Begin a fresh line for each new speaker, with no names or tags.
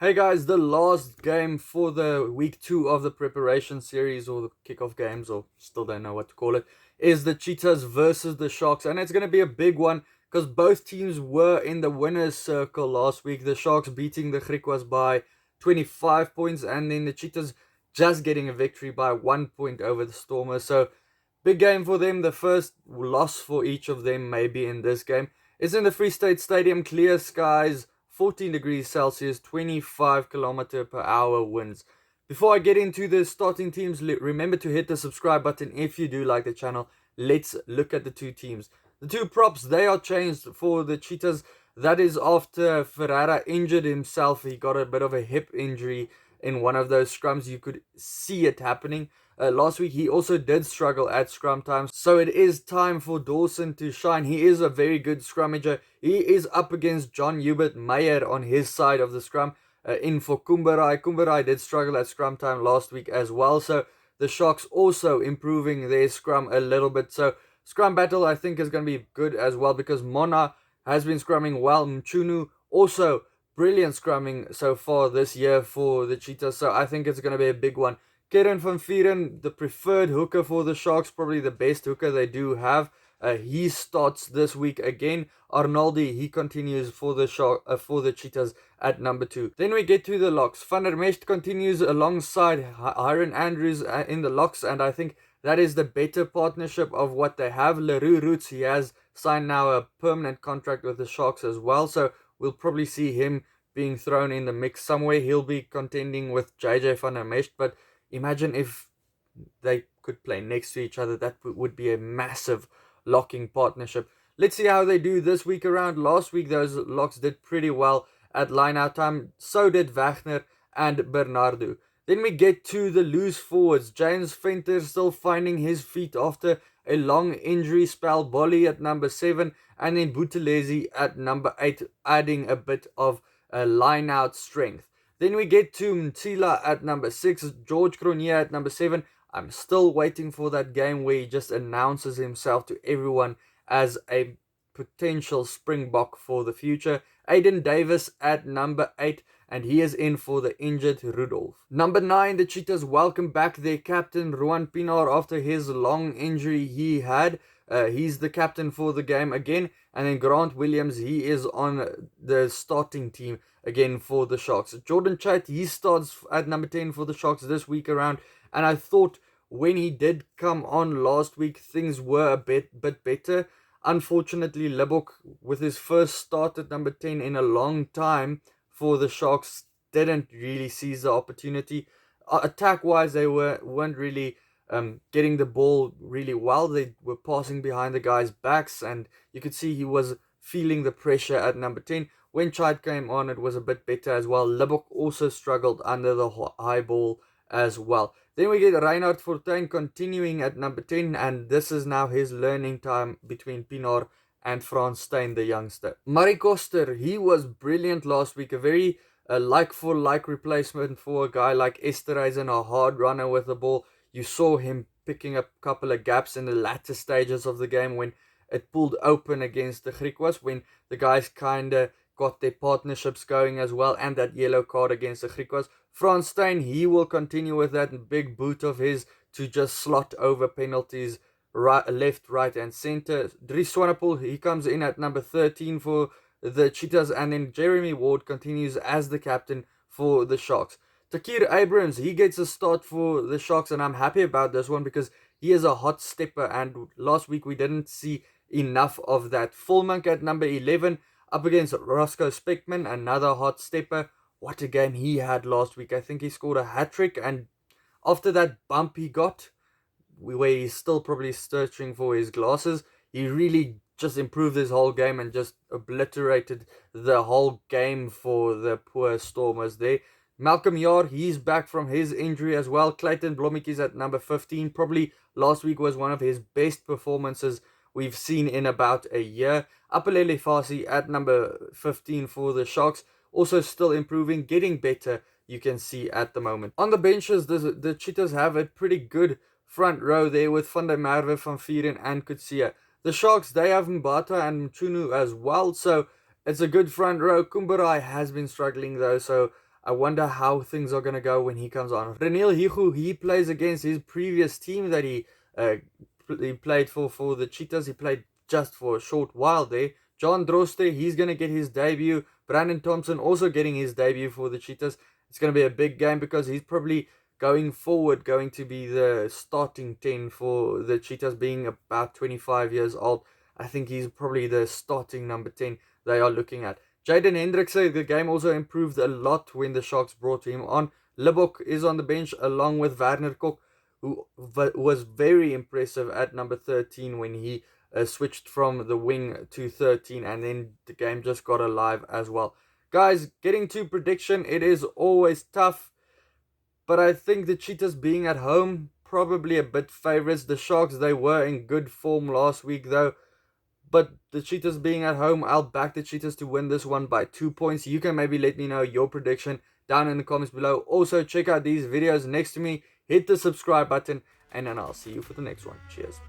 Hey guys, the last game for the week 2 of the preparation series, or the kickoff games, or still don't know what to call it, is the Cheetahs versus the Sharks. And it's going to be a big one because both teams were in the winner's circle last week. The Sharks beating the Griquas by 25 points, and then the Cheetahs just getting a victory by 1 point over the Stormers. So, big game for them. The first loss for each of them, maybe in this game, is in the Free State Stadium. Clear skies, 14 degrees Celsius, 25 km/h winds. Before I get into the starting teams, remember to hit the subscribe button if you do like the channel. Let's look at the two teams. The two props, they are changed for the Cheetahs. That is after Ferreira injured himself. He got a bit of a hip injury in one of those scrums. You could see it happening. Last week, he also did struggle at scrum time. So it is time for Dawson to shine. He is a very good scrummager. He is up against John Hubert Meyer on his side of the scrum. In for Kumbarai. Kumbarai did struggle at scrum time last week as well. So the Sharks also improving their scrum a little bit. So scrum battle, I think, is going to be good as well because Mona has been scrumming well. Mchunu also brilliant scrumming so far this year for the Cheetahs. So I think it's going to be a big one. Kieran van Vieren, the preferred hooker for the Sharks, probably the best hooker they do have. He starts this week again. Arnoldi, he continues for the Cheetahs at number 2. Then we get to the locks. Van der Mesht continues alongside Hiron Andrews in the locks, and I think that is the better partnership of what they have. Leroux Roots, he has signed now a permanent contract with the Sharks as well, so we'll probably see him being thrown in the mix somewhere. He'll be contending with JJ Van der Mesht, but imagine if they could play next to each other. That would be a massive locking partnership. Let's see how they do this week around. Last week, those locks did pretty well at line-out time. So did Wagner and Bernardo. Then we get to the loose forwards. James Venter still finding his feet after a long injury spell. Bolly at number 7. And then Buthelezi at number 8, adding a bit of a line-out strength. Then we get to Mtila at number 6, George Cronje at number 7. I'm still waiting for that game where he just announces himself to everyone as a potential Springbok for the future. Aiden Davis at number 8, and he is in for the injured Rudolph. Number 9, the Cheetahs welcome back their captain, Ruan Pinar, after his long injury he had. He's the captain for the game again. And then Grant Williams, he is on the starting team again for the Sharks. Jordan Chat, he starts at number 10 for the Sharks this week around. And I thought when he did come on last week, things were a bit better. Unfortunately, Lebok, with his first start at number 10 in a long time for the Sharks, didn't really seize the opportunity. Attack-wise, they weren't really getting the ball really well. They were passing behind the guys' backs, and you could see he was feeling the pressure at number 10. When Chait came on, it was a bit better as well. Lebok also struggled under the high ball as well. Then we get Reinhard Fortuin continuing at number 10, and this is now his learning time between Pinar and Frans Steyn, the youngster. Murray Koster, he was brilliant last week. A very like-for-like replacement for a guy like Esterhuizen, a hard runner with the ball. You saw him picking up a couple of gaps in the latter stages of the game when it pulled open against the Griquas, when the guys kind of got their partnerships going as well, and that yellow card against the Griquas. Frans Steyn, he will continue with that big boot of his to just slot over penalties right, left, right, and center. Dries Swanepoel, he comes in at number 13 for the Cheetahs, and then Jeremy Ward continues as the captain for the Sharks. Takir Abrams, he gets a start for the Sharks, and I'm happy about this one because he is a hot stepper, and last week we didn't see enough of that. Fulmonk at number 11, up against Roscoe Speckman, another hot stepper. What a game he had last week. I think he scored a hat-trick, and after that bump he got, where he's still probably searching for his glasses, he really just improved his whole game and just obliterated the whole game for the poor Stormers there. Malcolm Yard, he's back from his injury as well. Clayton Blommetjies at number 15. Probably last week was one of his best performances we've seen in about a year. Apelele Fasi at number 15 for the Sharks. Also still improving, getting better, you can see at the moment. On the benches, the Cheetahs have a pretty good front row there with Van der Merwe, Van Vieren and Kutsia. The Sharks, they have Mbata and Mchunu as well, so it's a good front row. Kumbarai has been struggling though, so I wonder how things are going to go when he comes on. Reniel Higu, he plays against his previous team that he played for the Cheetahs. He played just for a short while there. John Droste, he's going to get his debut. Brandon Thompson also getting his debut for the Cheetahs. It's going to be a big game because he's probably going forward going to be the starting 10 for the Cheetahs, being about 25 years old. I think he's probably the starting number 10 they are looking at. Jaden Hendrikse, the game also improved a lot when the Sharks brought him on. Libbok is on the bench along with Werner Kok, who was very impressive at number 13 when he switched from the wing to 13, and then the game just got alive as well. Guys, getting to prediction, it is always tough, but I think the Cheetahs being at home, probably a bit favorites. The Sharks, they were in good form last week though, but the Cheetahs being at home, I'll back the Cheetahs to win this one by 2 points. You can maybe let me know your prediction down in the comments below. Also, check out these videos next to me. Hit the subscribe button, and then I'll see you for the next one. Cheers.